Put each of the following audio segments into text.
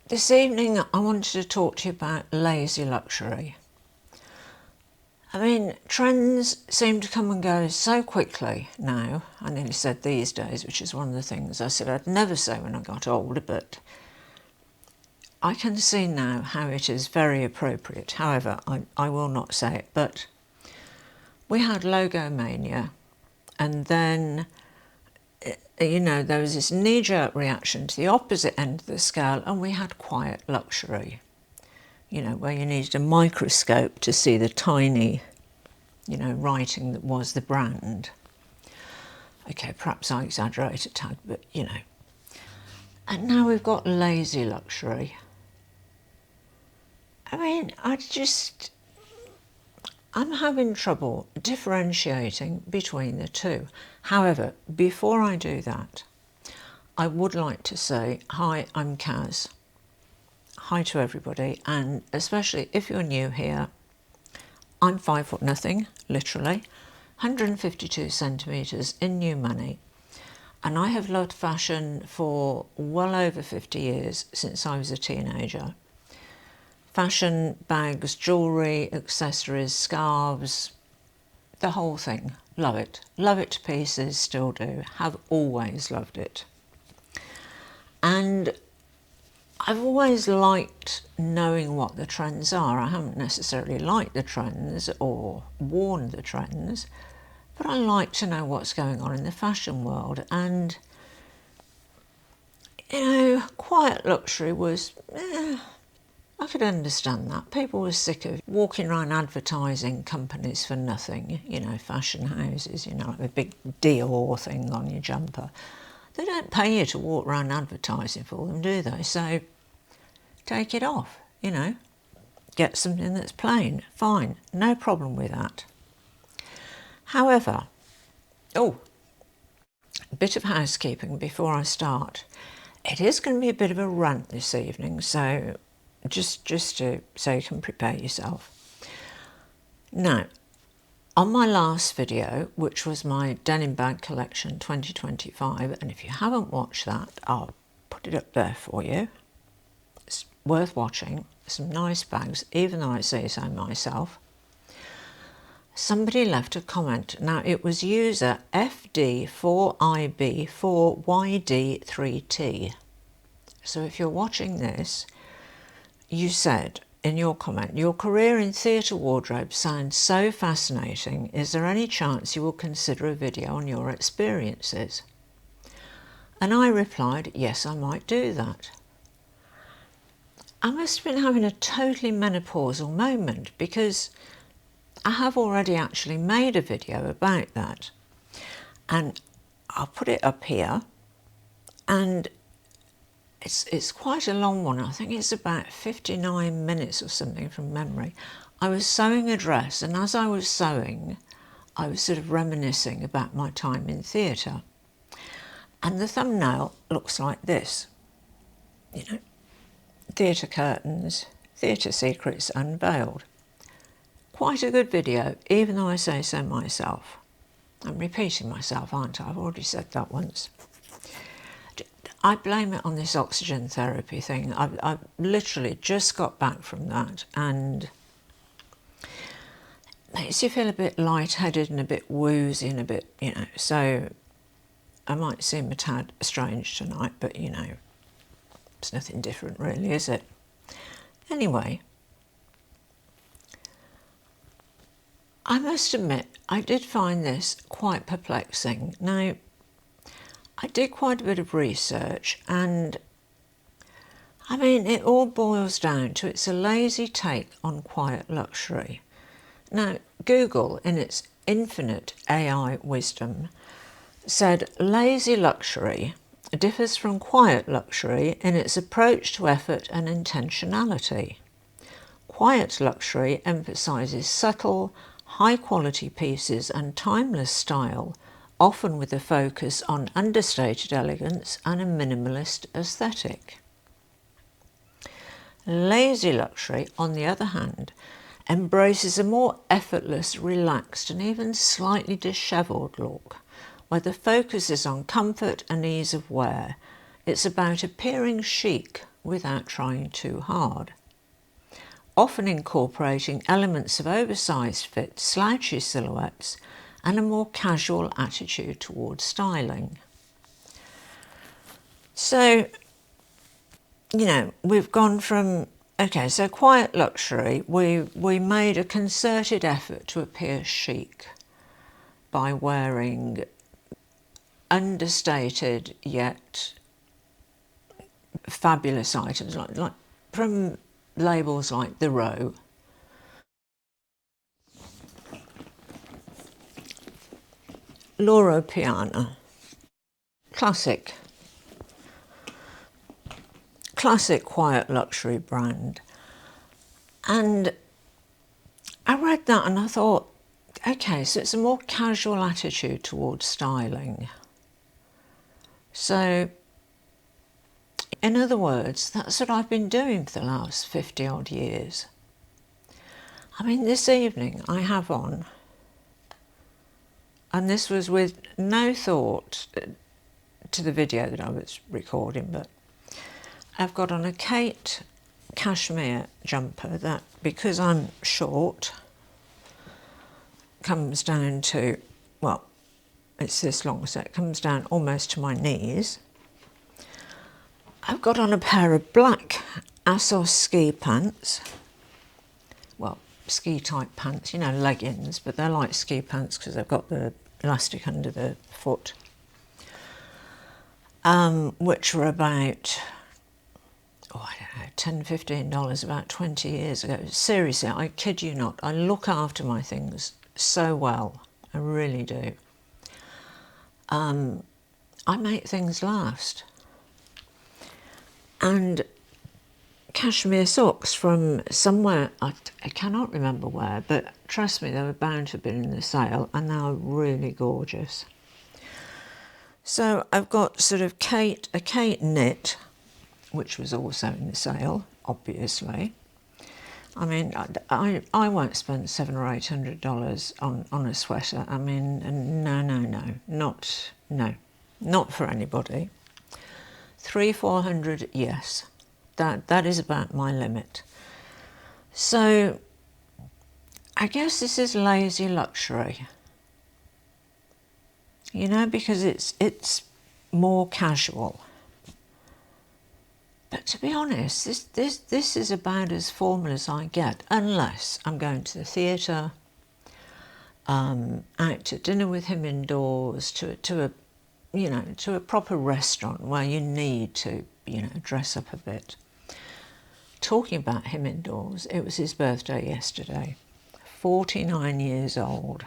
This evening I wanted to talk to you about lazy luxury. I mean, trends seem to come and go so quickly now. I nearly said these days, which is one of the things I said I'd never say when I got older, but I can see now how it is very appropriate. However, I will not say it, but we had logo mania, and then there was this knee-jerk reaction to the opposite end of the scale, and we had quiet luxury, where you needed a microscope to see the tiny, writing that was the brand. Okay, perhaps I exaggerate a tad, but And now we've got lazy luxury. I mean, I'm having trouble differentiating between the two. However, before I do that, I would like to say, hi, I'm Kaz. Hi to everybody, and especially if you're new here, I'm 5 foot nothing, literally, 152 centimetres in new money, and I have loved fashion for well over 50 years, since I was a teenager. Fashion, bags, jewellery, accessories, scarves, the whole thing. Love it. Love it to pieces, still do. Have always loved it. And I've always liked knowing what the trends are. I haven't necessarily liked the trends or worn the trends, but I like to know what's going on in the fashion world. And, quiet luxury was... I could understand that. People were sick of walking around advertising companies for nothing, fashion houses, like a big Dior thing on your jumper. They don't pay you to walk around advertising for them, do they? So take it off, Get something that's plain, fine, no problem with that. However, a bit of housekeeping before I start. It is going to be a bit of a rant this evening, so just so you can prepare yourself. Now, on my last video, which was my denim bag collection 2025, and if you haven't watched that, I'll put it up there for you. It's worth watching. Some nice bags, even though I say so myself. Somebody left a comment. Now, it was user FD4IB4YD3T. So if you're watching this, you said in your comment, your career in theatre wardrobe sounds so fascinating. Is there any chance you will consider a video on your experiences? And I replied, yes, I might do that. I must have been having a totally menopausal moment, because I have already actually made a video about that. And I'll put it up here, and it's quite a long one. I think it's about 59 minutes or something from memory. I was sewing a dress, and as I was sewing, I was sort of reminiscing about my time in theatre. And the thumbnail looks like this. Theatre curtains, theatre secrets unveiled. Quite a good video, even though I say so myself. I'm repeating myself, aren't I? I've already said that once. I blame it on this oxygen therapy thing. I've literally just got back from that, and makes you feel a bit lightheaded and a bit woozy and a bit, so I might seem a tad strange tonight, but it's nothing different really, is it? Anyway, I must admit, I did find this quite perplexing. Now, I did quite a bit of research, and I mean, it all boils down to it's a lazy take on quiet luxury. Now, Google, in its infinite AI wisdom, said lazy luxury differs from quiet luxury in its approach to effort and intentionality. Quiet luxury emphasises subtle, high-quality pieces and timeless style, often with a focus on understated elegance and a minimalist aesthetic. Lazy luxury, on the other hand, embraces a more effortless, relaxed and even slightly dishevelled look, where the focus is on comfort and ease of wear. It's about appearing chic without trying too hard, often incorporating elements of oversized fits, slouchy silhouettes, and a more casual attitude towards styling. So, you know, we've gone from, okay, so quiet luxury, we made a concerted effort to appear chic by wearing understated yet fabulous items, like from labels like The Row. Loro Piana, classic quiet luxury brand. And I read that and I thought, okay, so it's a more casual attitude towards styling. So, in other words, that's what I've been doing for the last 50 odd years. I mean, this evening I have on, and this was with no thought to the video that I was recording, but I've got on a Kate cashmere jumper that, because I'm short, comes down to, well, it's this long, so it comes down almost to my knees. I've got on a pair of black Assos ski pants, well, ski type pants, you know, leggings, but they're like ski pants because they've got the elastic under the foot, which were about, I don't know, $10, $15 about 20 years ago. Seriously, I kid you not, I look after my things so well, I really do. I make things last. And cashmere socks from somewhere, I cannot remember where, but trust me, they were bound to have been in the sale, and they are really gorgeous. So I've got sort of a Kate knit, which was also in the sale, obviously. I mean, I won't spend $700 or $800 on a sweater. I mean, no, not for anybody. $300-400, yes, that is about my limit. So I guess this is lazy luxury, you know, because it's more casual. But to be honest, this is about as formal as I get, unless I'm going to the theatre, out to dinner with him indoors, to a proper restaurant where you need to, you know, dress up a bit. Talking about him indoors, it was his birthday yesterday, 49 years old.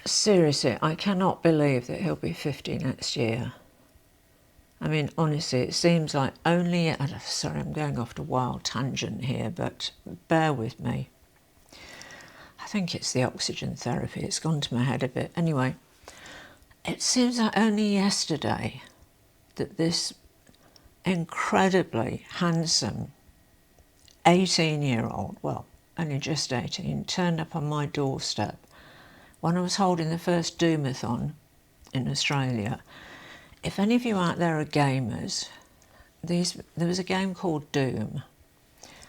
Seriously, I cannot believe that he'll be 50 next year. I mean, honestly, it seems like only, sorry, I'm going off to a wild tangent here, but bear with me. I think it's the oxygen therapy, it's gone to my head a bit. Anyway, it seems like only yesterday that this incredibly handsome 18-year-old, well, only just 18, turned up on my doorstep when I was holding the first Doomathon in Australia. If any of you out there are gamers, there was a game called Doom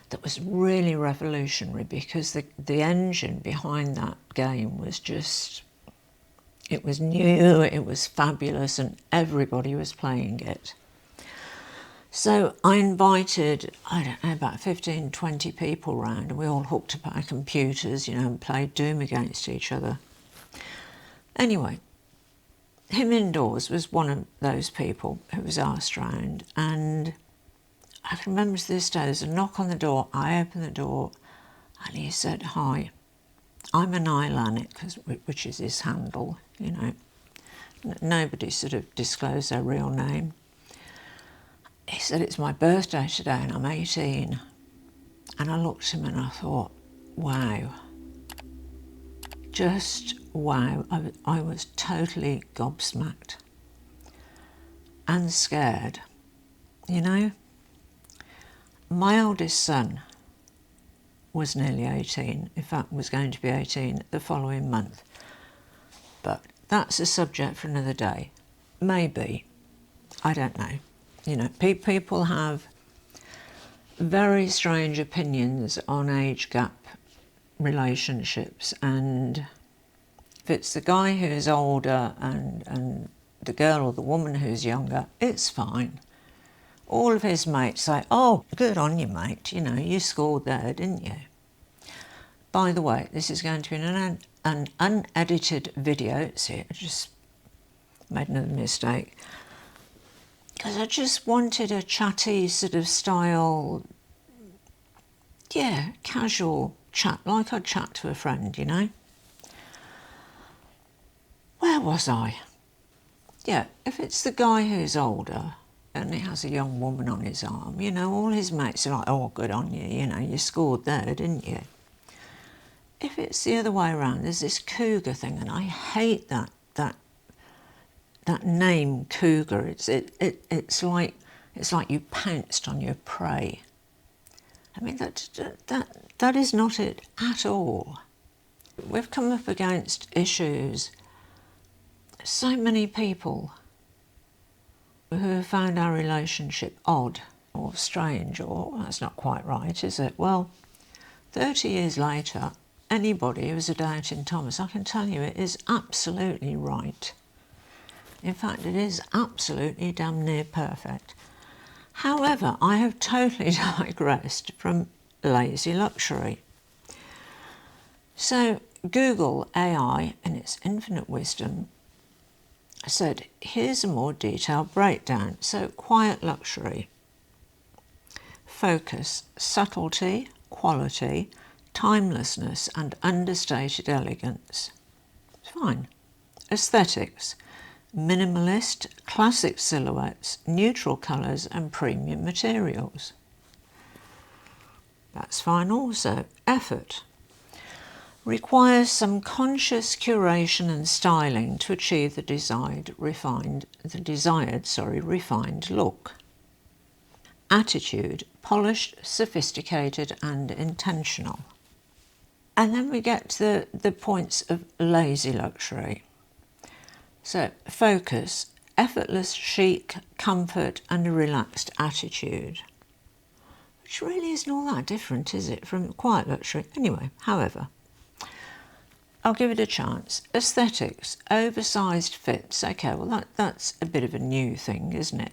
that was really revolutionary because the engine behind that game was just, it was new, it was fabulous, and everybody was playing it. So I invited, I don't know, about 15, 20 people round, and we all hooked up our computers, you know, and played Doom against each other. Anyway, him indoors was one of those people who was asked round, and I can remember to this day, there's a knock on the door, I opened the door, and he said, "Hi, I'm an Islanic," which is his handle, you know. Nobody sort of disclosed their real name. He said, "It's my birthday today and I'm 18. And I looked at him and I thought, wow. Just wow. I was totally gobsmacked and scared, you know. My oldest son was nearly 18, in fact was going to be 18 the following month. But that's a subject for another day. Maybe, I don't know. You know, people have very strange opinions on age gap relationships, and if it's the guy who's older and the girl or the woman who's younger, it's fine. All of his mates say, oh, good on you, mate, you know, you scored there, didn't you? By the way, this is going to be an unedited video. See, I just made another mistake. Because I just wanted a chatty sort of style, yeah, casual chat, like I'd chat to a friend, you know. Where was I? Yeah, if it's the guy who's older and he has a young woman on his arm, you know, all his mates are like, oh, good on you, you know, you scored there, didn't you? If it's the other way around, there's this cougar thing, and I hate that name cougar. It's like you pounced on your prey. I mean, that is not it at all. We've come up against issues. So many people who have found our relationship odd or strange, or that's not quite right, is it? Well, 30 years later, anybody who's a doubting Thomas, I can tell you it is absolutely right. In fact, it is absolutely damn near perfect. However, I have totally digressed from lazy luxury. So Google AI, in its infinite wisdom, said, here's a more detailed breakdown. So quiet luxury, focus, subtlety, quality, timelessness and understated elegance. Fine. Aesthetics, minimalist, classic silhouettes, neutral colours and premium materials. That's fine also. Effort. Requires some conscious curation and styling to achieve the desired refined look. Attitude, polished, sophisticated and intentional. And then we get to the points of lazy luxury. So focus, effortless chic, comfort and a relaxed attitude. Which really isn't all that different, is it, from quiet luxury? Anyway, however, I'll give it a chance. Aesthetics, oversized fits. Okay, well that's a bit of a new thing, isn't it?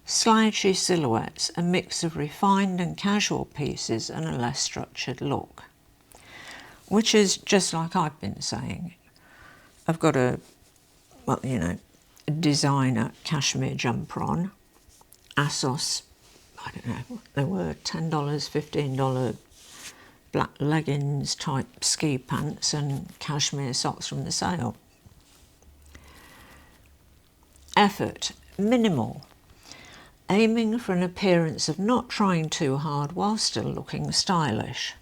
Slouchy silhouettes, a mix of refined and casual pieces and a less structured look. Which is just like I've been saying. I've got a designer cashmere jumper on. ASOS, I don't know, they were $10, $15 black leggings type ski pants and cashmere socks from the sale. Effort, minimal, aiming for an appearance of not trying too hard while still looking stylish.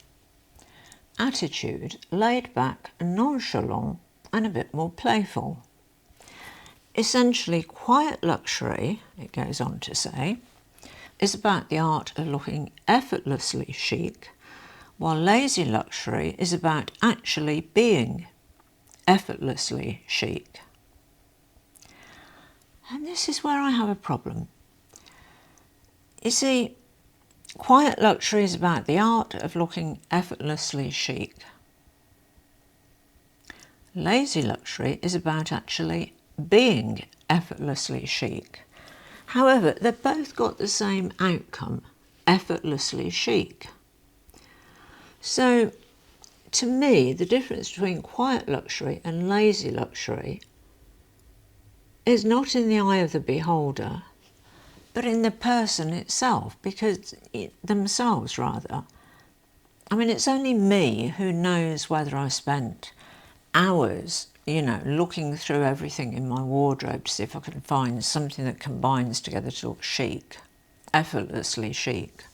Attitude, laid back and nonchalant and a bit more playful. Essentially, quiet luxury, it goes on to say, is about the art of looking effortlessly chic, while lazy luxury is about actually being effortlessly chic. And this is where I have a problem. You see, quiet luxury is about the art of looking effortlessly chic. Lazy luxury is about actually being effortlessly chic. However, they've both got the same outcome, effortlessly chic. So, to me, the difference between quiet luxury and lazy luxury is not in the eye of the beholder, but in the person itself, because themselves, rather. I mean, it's only me who knows whether I spent hours, you know, looking through everything in my wardrobe to see if I can find something that combines together to look chic, effortlessly chic.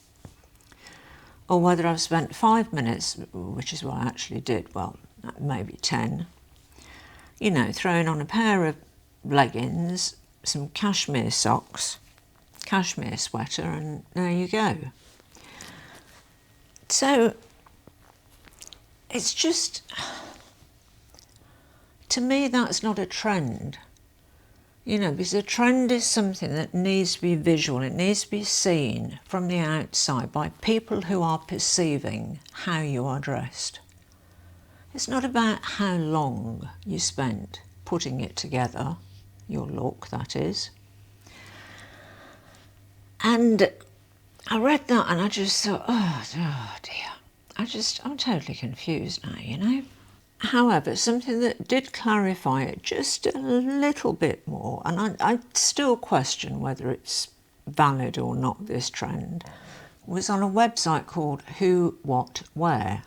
Or whether I've spent 5 minutes, which is what I actually did, well, maybe 10, you know, throwing on a pair of leggings, some cashmere socks, cashmere sweater, and there you go. So it's just, to me, that's not a trend. You know, because a trend is something that needs to be visual, it needs to be seen from the outside by people who are perceiving how you are dressed. It's not about how long you spent putting it together, your look, that is. And I read that and I just thought, oh dear, I'm totally confused now, you know. However, something that did clarify it just a little bit more, and I still question whether it's valid or not, this trend, was on a website called Who, What, Where,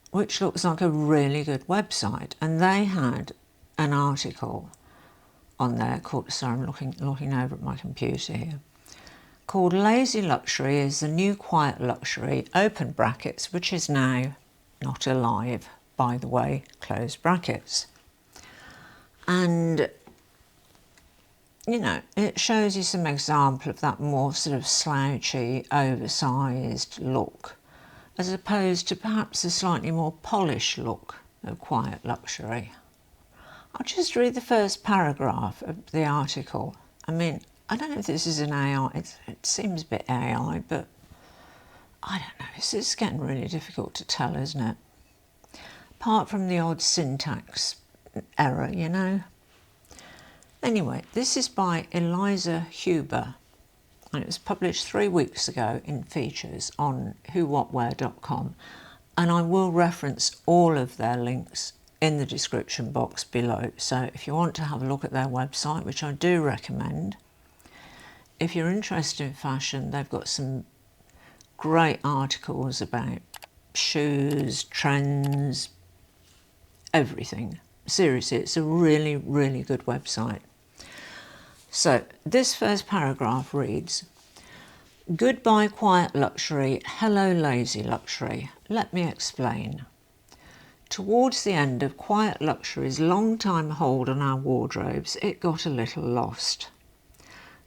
which looks like a really good website. And they had an article on there called, sorry, I'm looking over at my computer here, called Lazy Luxury is the New Quiet Luxury, open brackets, which is now not alive, by the way, close brackets. And, you know, it shows you some example of that more sort of slouchy, oversized look, as opposed to perhaps a slightly more polished look of quiet luxury. I'll just read the first paragraph of the article. I mean, I don't know if this is an AI, it seems a bit AI, but I don't know, it's getting really difficult to tell, isn't it? Apart from the odd syntax error, you know. Anyway, this is by Eliza Huber, and it was published 3 weeks ago in features on whowhatwhere.com, and I will reference all of their links in the description box below. So if you want to have a look at their website, which I do recommend, if you're interested in fashion, they've got some great articles about shoes, trends, everything. Seriously, it's a really, really good website. So this first paragraph reads, "Goodbye quiet luxury, hello lazy luxury. Let me explain. Towards the end of quiet luxury's long time hold on our wardrobes, it got a little lost.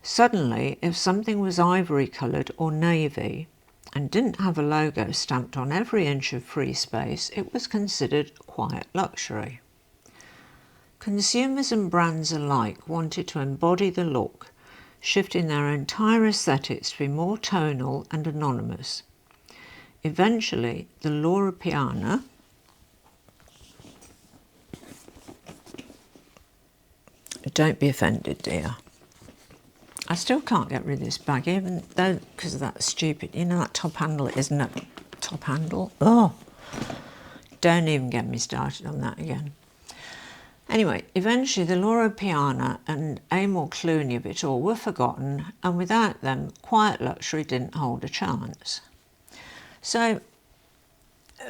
Suddenly, if something was ivory coloured or navy and didn't have a logo stamped on every inch of free space, it was considered quiet luxury. Consumers and brands alike wanted to embody the look, shifting their entire aesthetics to be more tonal and anonymous. Eventually, the Loro Piana, don't be offended, dear. I still can't get rid of this bag, even though, because of that stupid, you know, that top handle, isn't it? Top handle. Oh, don't even get me started on that again. Anyway, eventually the Loro Piana and Amor Clooney of it all were forgotten, and without them, quiet luxury didn't hold a chance. So,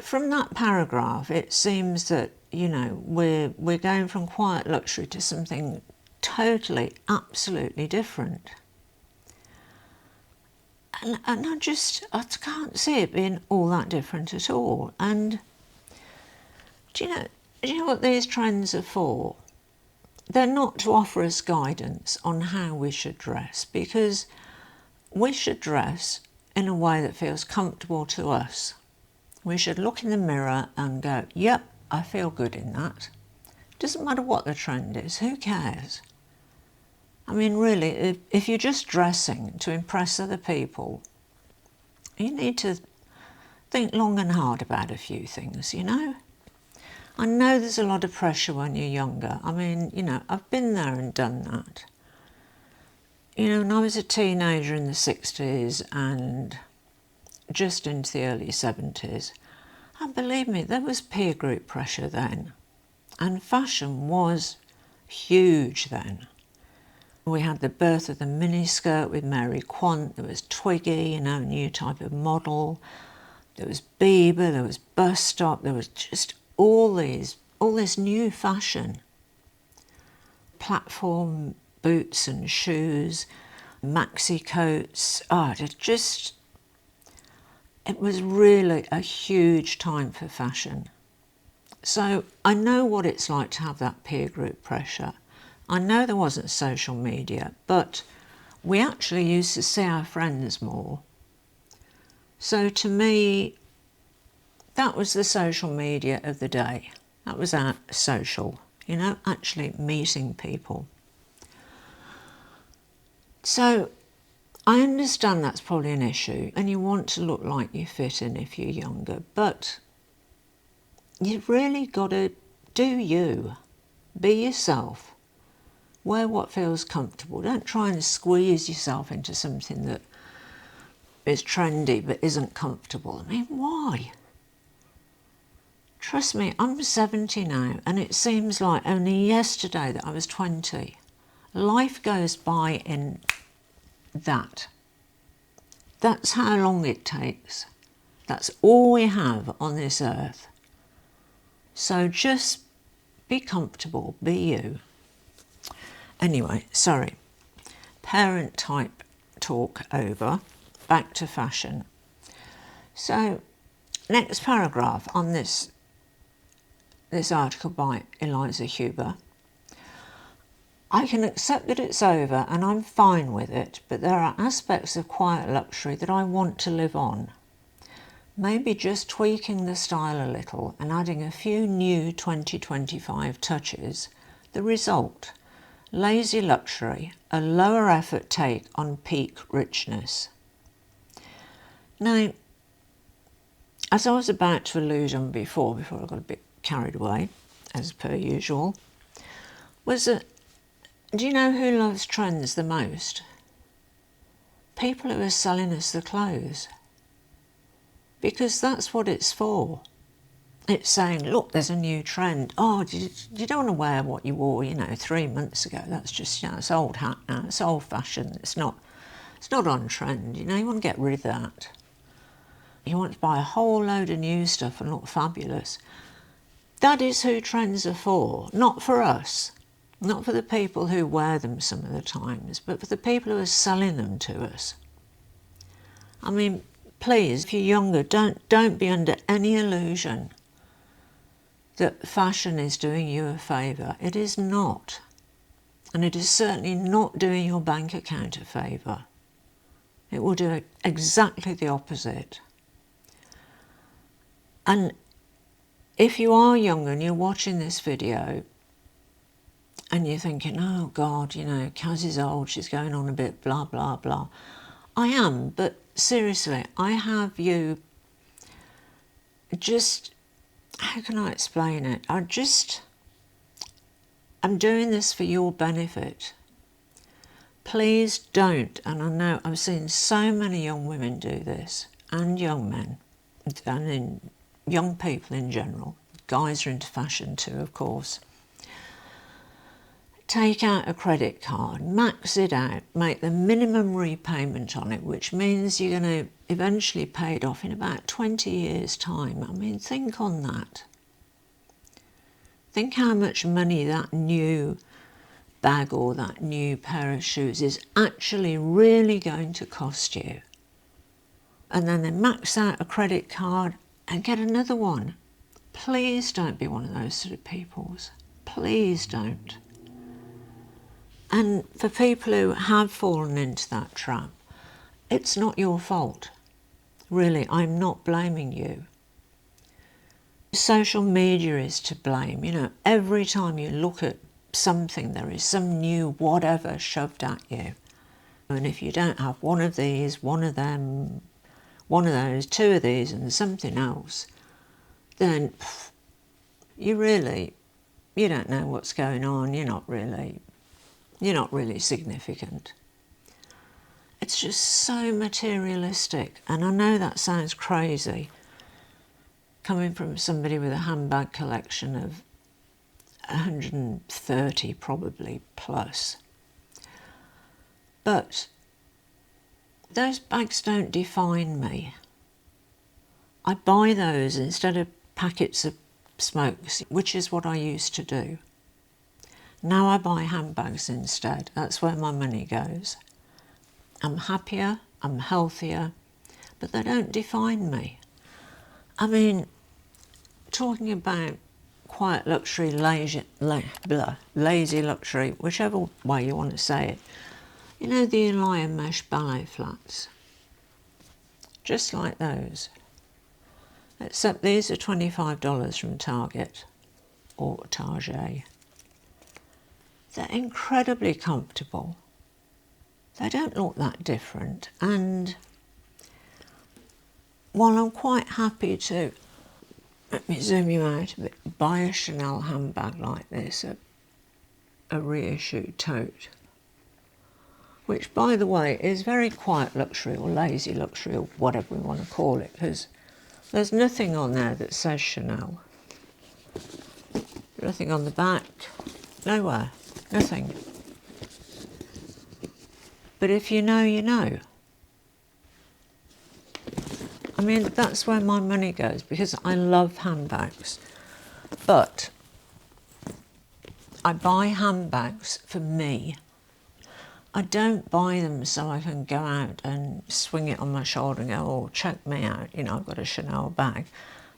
from that paragraph, it seems that, you know, we're going from quiet luxury to something totally, absolutely different. And I can't see it being all that different at all. And do you know what these trends are for? They're not to offer us guidance on how we should dress, because we should dress in a way that feels comfortable to us. We should look in the mirror and go, yep, I feel good in that. Doesn't matter what the trend is, who cares? I mean, really, if you're just dressing to impress other people, you need to think long and hard about a few things, you know? I know there's a lot of pressure when you're younger. I mean, you know, I've been there and done that. You know, when I was a teenager in the 60s and just into the early 70s, and believe me, there was peer group pressure then. And fashion was huge then. We had the birth of the miniskirt with Mary Quant, there was Twiggy, you know, a new type of model, there was Bieber, there was Bus Stop, there was just all this new fashion. Platform boots and shoes, maxi coats, it was really a huge time for fashion. So I know what it's like to have that peer group pressure. I know there wasn't social media, but we actually used to see our friends more. So to me, that was the social media of the day. That was our social, you know, actually meeting people. So I understand that's probably an issue, and you want to look like you fit in if you're younger, but you've really got to do you. Be yourself. Wear what feels comfortable. Don't try and squeeze yourself into something that is trendy but isn't comfortable. I mean, why? Trust me, I'm 70 now, and it seems like only yesterday that I was 20. Life goes by in that. That's how long it takes. That's all we have on this earth. So just be comfortable, be you. Anyway, sorry. Parent type talk over. Back to fashion. So, next paragraph on this article by Eliza Huber. I can accept that it's over and I'm fine with it, but there are aspects of quiet luxury that I want to live on. Maybe just tweaking the style a little and adding a few new 2025 touches. The result, lazy luxury, a lower effort take on peak richness. Now, as I was about to allude on before I got a bit carried away, as per usual, was that, do you know who loves trends the most? People who are selling us the clothes. Because that's what it's for. It's saying, look, there's a new trend. Oh, you don't want to wear what you wore, 3 months ago. That's just, it's old hat now. It's old fashioned. It's not on trend. You want to get rid of that. You want to buy a whole load of new stuff and look fabulous. That is who trends are for, not for us. Not for the people who wear them some of the times, but for the people who are selling them to us. I mean, please, if you're younger, don't be under any illusion that fashion is doing you a favour. It is not. And it is certainly not doing your bank account a favour. It will do exactly the opposite. And if you are younger and you're watching this video and you're thinking, oh God, Kaz is old, she's going on a bit, blah, blah, blah. I am, but seriously, I have you just, how can I explain it? I'm doing this for your benefit. Please don't, and I know I've seen so many young women do this, and young men, and young people in general. Guys are into fashion too, of course. Take out a credit card, max it out, make the minimum repayment on it, which means you're going to eventually pay it off in about 20 years' time. I mean, think on that. Think how much money that new bag or that new pair of shoes is actually really going to cost you. And then they max out a credit card and get another one. Please don't be one of those sort of peoples. Please don't. And for people who have fallen into that trap, it's not your fault. Really, I'm not blaming you. Social media is to blame. Every time you look at something, there is some new whatever shoved at you. And if you don't have one of these, one of them, one of those, two of these and something else, then you don't know what's going on. You're not really significant. It's just so materialistic. And I know that sounds crazy, coming from somebody with a handbag collection of 130 probably plus. But those bags don't define me. I buy those instead of packets of smokes, which is what I used to do. Now I buy handbags instead. That's where my money goes. I'm happier, I'm healthier, but they don't define me. I mean, talking about quiet luxury, lazy luxury, whichever way you want to say it. The Elia mesh ballet flats? Just like those. Except these are $25 from Target or Target. They're incredibly comfortable. They don't look that different, and while I'm quite happy to, let me zoom you out a bit, buy a Chanel handbag like this, a reissued tote, which by the way is very quiet luxury or lazy luxury or whatever we want to call it, because there's nothing on there that says Chanel. Nothing on the back, nowhere, nothing. But if you know, you know. I mean, that's where my money goes, because I love handbags. But I buy handbags for me. I don't buy them so I can go out and swing it on my shoulder and go, oh, check me out, you know, I've got a Chanel bag.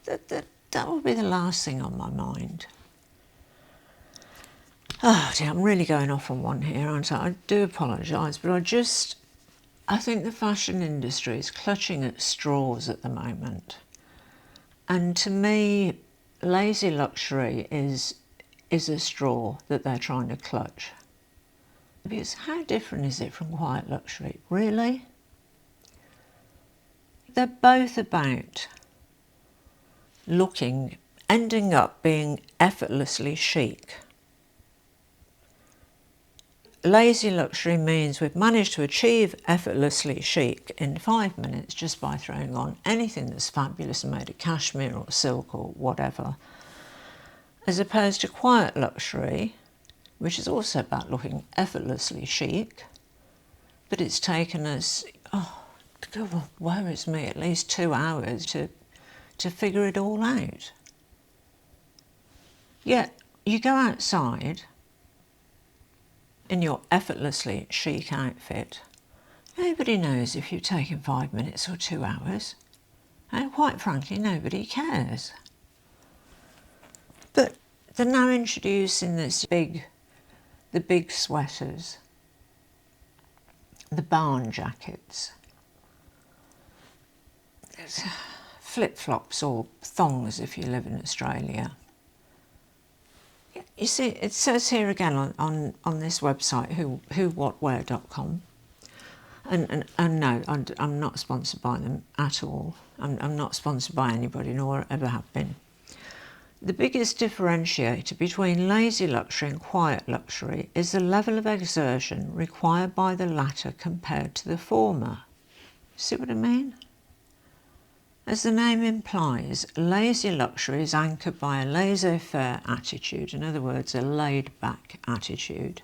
That would be the last thing on my mind. Oh dear, I'm really going off on one here, aren't I? I do apologise, but I think the fashion industry is clutching at straws at the moment. And to me, lazy luxury is a straw that they're trying to clutch. Because how different is it from quiet luxury? Really? They're both about ending up being effortlessly chic. Lazy luxury means we've managed to achieve effortlessly chic in 5 minutes just by throwing on anything that's fabulous and made of cashmere or silk or whatever, as opposed to quiet luxury, which is also about looking effortlessly chic, but it's taken us, God, woe is me, at least 2 hours to figure it all out. Yet you go outside in your effortlessly chic outfit, nobody knows if you've taken 5 minutes or 2 hours, and quite frankly nobody cares. But they're now introducing the big sweaters, the barn jackets, flip-flops or thongs if you live in Australia. You see, it says here again on this website, whowhatwear.com, and no, I'm not sponsored by them at all. I'm not sponsored by anybody, nor ever have been. The biggest differentiator between lazy luxury and quiet luxury is the level of exertion required by the latter compared to the former. See what I mean? As the name implies, lazy luxury is anchored by a laissez-faire attitude, in other words, a laid-back attitude.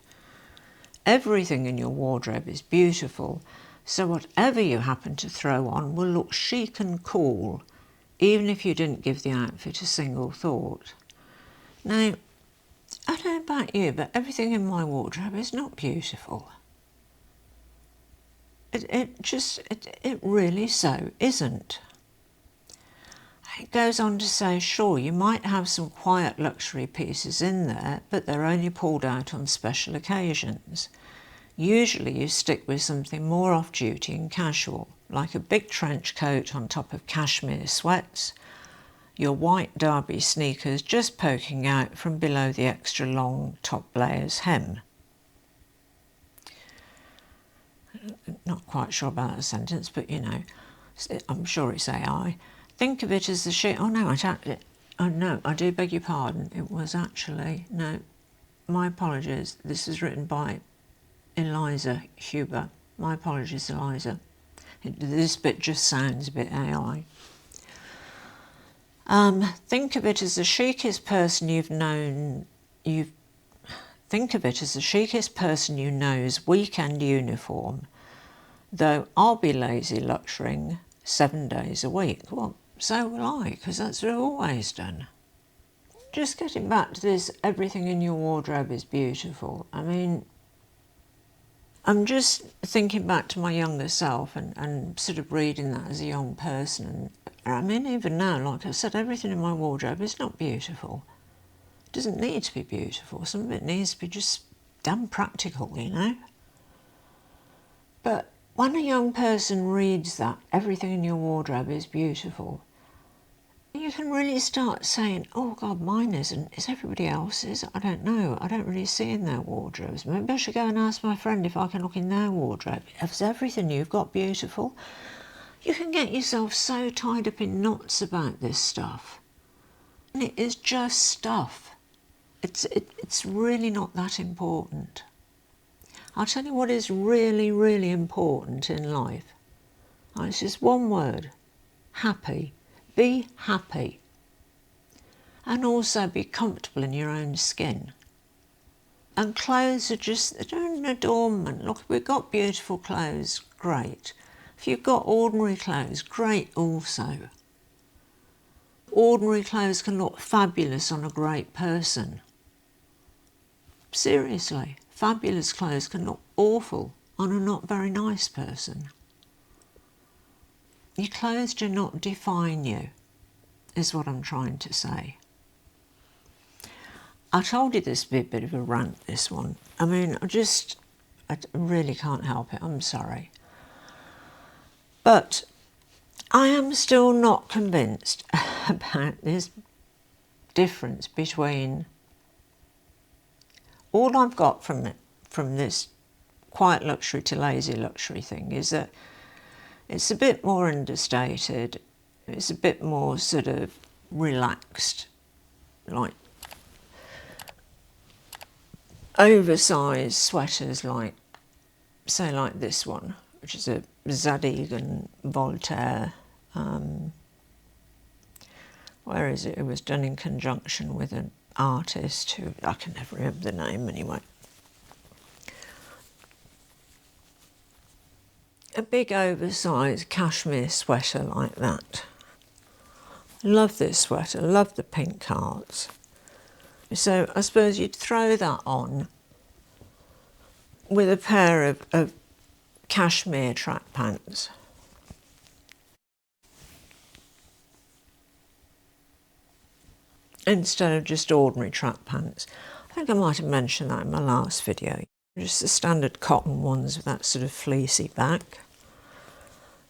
Everything in your wardrobe is beautiful, so whatever you happen to throw on will look chic and cool, even if you didn't give the outfit a single thought. Now, I don't know about you, but everything in my wardrobe is not beautiful. It really so isn't. It goes on to say, sure, you might have some quiet luxury pieces in there, but they're only pulled out on special occasions. Usually you stick with something more off-duty and casual, like a big trench coat on top of cashmere sweats, your white derby sneakers just poking out from below the extra long top layer's hem. Not quite sure about that sentence, but you know, I'm sure it's AI. Think of it as the shit. Oh no, I do beg your pardon. It was actually, no, my apologies. This is written by Eliza Huber. My apologies, Eliza. This bit just sounds a bit AI. Think of it as the chicest person think of it as the chicest person you know's weekend uniform, though I'll be lazy luxurying 7 days a week. Well, so will I, because that's what I've always done. Just getting back to this, everything in your wardrobe is beautiful. I mean, I'm just thinking back to my younger self and sort of reading that as a young person. And I mean, even now, like I said, everything in my wardrobe is not beautiful. It doesn't need to be beautiful. Some of it needs to be just damn practical, you know? But when a young person reads that everything in your wardrobe is beautiful, you can really start saying, oh God, mine isn't. Is everybody else's? I don't know. I don't really see in their wardrobes. Maybe I should go and ask my friend if I can look in their wardrobe. Is everything you've got beautiful? You can get yourself so tied up in knots about this stuff. And it is just stuff. It's really not that important. I'll tell you what is really, really important in life. It's just one word. Happy. Be happy. And also be comfortable in your own skin. And clothes are just, they're an adornment. Look, we've got beautiful clothes, great. If you've got ordinary clothes, great also. Ordinary clothes can look fabulous on a great person. Seriously, fabulous clothes can look awful on a not very nice person. Your clothes do not define you, is what I'm trying to say. I told you this would be a bit of a rant, this one. I mean, I really can't help it, I'm sorry. But I am still not convinced about this difference between all I've got from this quiet luxury to lazy luxury thing is that it's a bit more understated, it's a bit more sort of relaxed, like oversized sweaters like, say like this one, which is a Zadig and Voltaire, where is it? It was done in conjunction with an artist who, I can never remember the name anyway. A big oversized cashmere sweater like that. Love this sweater, love the pink hearts. So I suppose you'd throw that on with a pair of cashmere track pants. Instead of just ordinary track pants. I think I might have mentioned that in my last video. Just the standard cotton ones with that sort of fleecy back.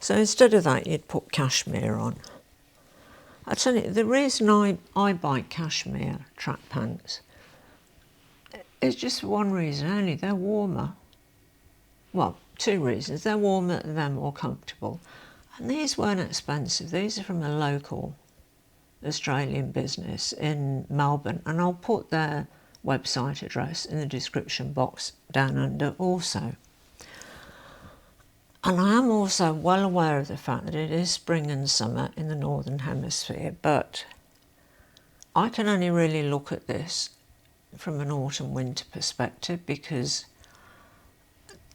So instead of that, you'd put cashmere on. I tell you, the reason I buy cashmere track pants is just for one reason only, they're warmer. Well, two reasons. They're warmer and they're more comfortable. And these weren't expensive. These are from a local Australian business in Melbourne, and I'll put their website address in the description box down under also. And I am also well aware of the fact that it is spring and summer in the Northern Hemisphere, but I can only really look at this from an autumn-winter perspective because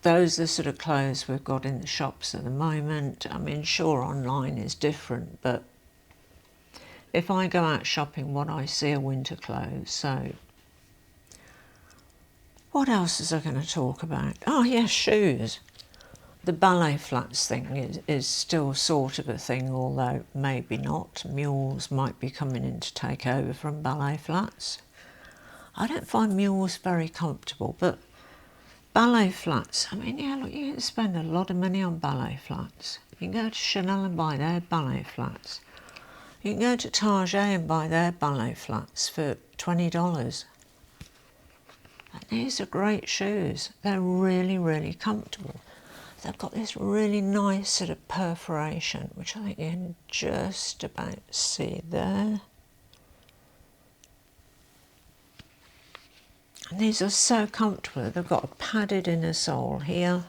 those are the sort of clothes we've got in the shops at the moment. I mean, sure, online is different, but if I go out shopping, what I see are winter clothes. So what else is I going to talk about? Oh yes, shoes. The ballet flats thing is still sort of a thing, although maybe not. Mules might be coming in to take over from ballet flats. I don't find mules very comfortable, but ballet flats, I mean, yeah, look, you can spend a lot of money on ballet flats. You can go to Chanel and buy their ballet flats. You can go to Target and buy their ballet flats for $20. And these are great shoes. They're really, really comfortable. They've got this really nice sort of perforation, which I think you can just about see there. And these are so comfortable. They've got a padded inner sole here.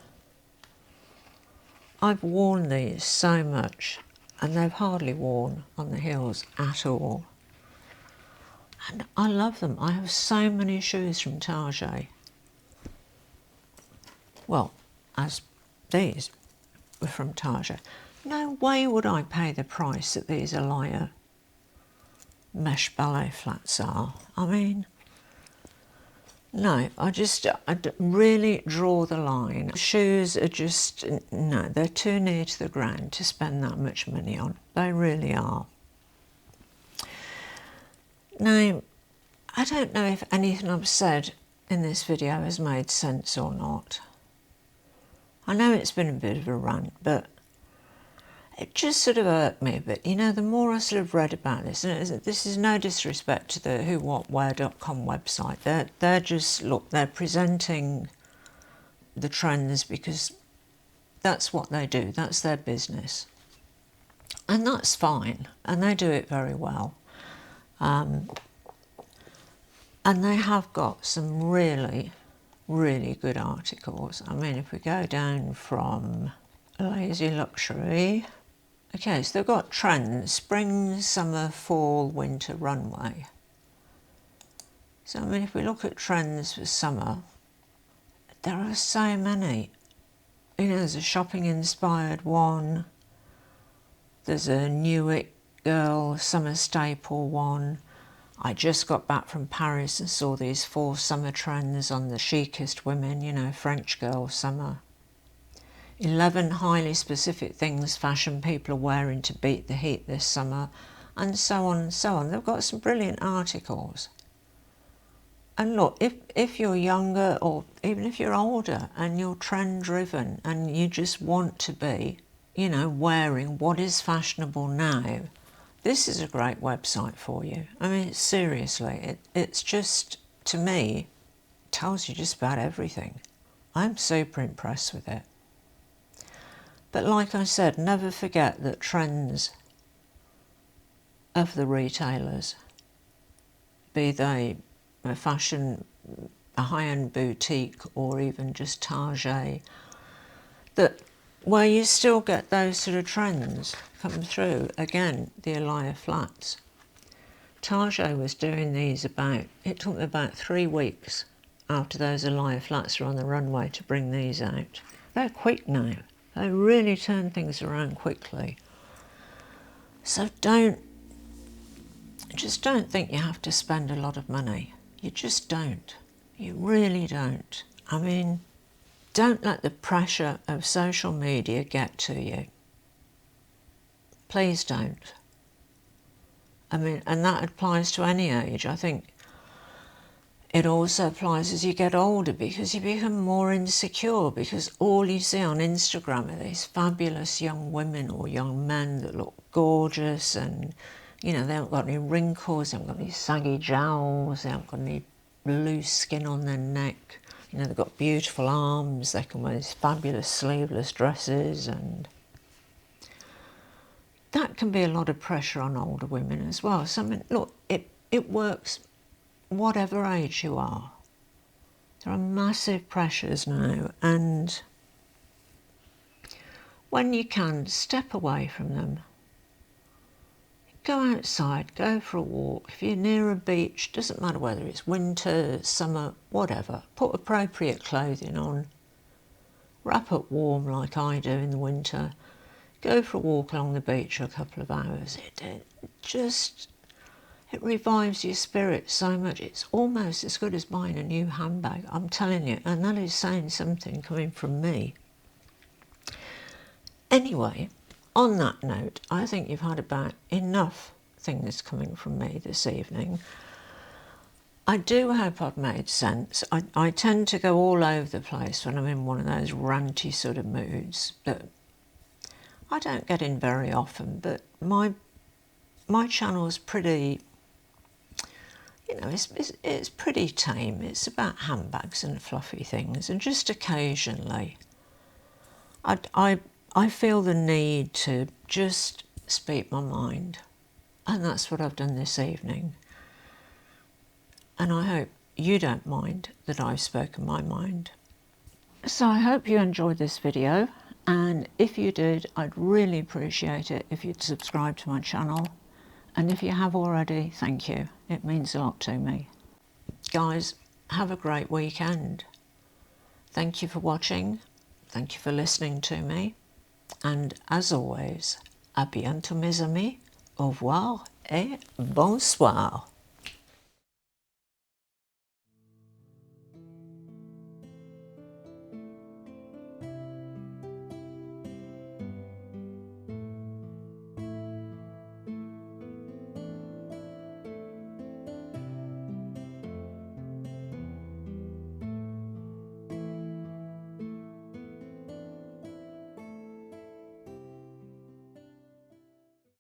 I've worn these so much, and they've hardly worn on the heels at all. And I love them. I have so many shoes from Target. Well, as these were from Target. No way would I pay the price that these Alaya mesh ballet flats are. I mean, no, I really draw the line. Shoes are just, no, they're too near to the ground to spend that much money on. They really are. Now, I don't know if anything I've said in this video has made sense or not. I know it's been a bit of a rant, but it just sort of irked me a bit. You know, the more I sort of read about this, and this is no disrespect to the whowhatwhere.com website, they're just, look, they're presenting the trends because that's what they do, that's their business. And that's fine, and they do it very well. And they have got some really, really good articles. I mean, if we go down from Lazy Luxury, okay, so they've got trends, spring, summer, fall, winter runway. So, I mean, if we look at trends for summer, there are so many. You know, there's a shopping-inspired one. There's a Newick girl summer staple one. I just got back from Paris and saw these 4 summer trends on the chicest women, you know, French girl summer. 11 highly specific things fashion people are wearing to beat the heat this summer, and so on and so on. They've got some brilliant articles. And look, if you're younger, or even if you're older and you're trend driven and you just want to be, you know, wearing what is fashionable now, this is a great website for you. I mean, seriously, it's just, to me, tells you just about everything. I'm super impressed with it. But like I said, never forget that trends of the retailers, be they a fashion, a high-end boutique, or even just Target, that where you still get those sort of trends come through. Again, the Elia flats. Target was doing these it took them about 3 weeks after those Elia flats were on the runway to bring these out. They're quick now. They really turn things around quickly. So just don't think you have to spend a lot of money. You just don't. You really don't. I mean, don't let the pressure of social media get to you. Please don't. I mean, and that applies to any age. I think it also applies as you get older, because you become more insecure, because all you see on Instagram are these fabulous young women or young men that look gorgeous, and, you know, they haven't got any wrinkles, they haven't got any saggy jowls, they haven't got any loose skin on their neck. You know, they've got beautiful arms, they can wear these fabulous sleeveless dresses, and that can be a lot of pressure on older women as well. So, I mean, look, it works whatever age you are. There are massive pressures now, and when you can, step away from them. Go outside, go for a walk. If you're near a beach, doesn't matter whether it's winter, summer, whatever, put appropriate clothing on. Wrap up warm like I do in the winter. Go for a walk along the beach for a couple of hours. It revives your spirit so much. It's almost as good as buying a new handbag, I'm telling you, and that is saying something coming from me. Anyway, on that note, I think you've had about enough things coming from me this evening. I do hope I've made sense. I tend to go all over the place when I'm in one of those ranty sort of moods, but I don't get in very often. But my channel's pretty, you know, it's pretty tame. It's about handbags and fluffy things, and just occasionally I feel the need to just speak my mind, and that's what I've done this evening. And I hope you don't mind that I've spoken my mind. So I hope you enjoyed this video, and if you did, I'd really appreciate it if you'd subscribe to my channel, and if you have already, thank you. It means a lot to me. Guys, have a great weekend. Thank you for watching, thank you for listening to me, and as always, à bientôt mes amis, au revoir et bonsoir.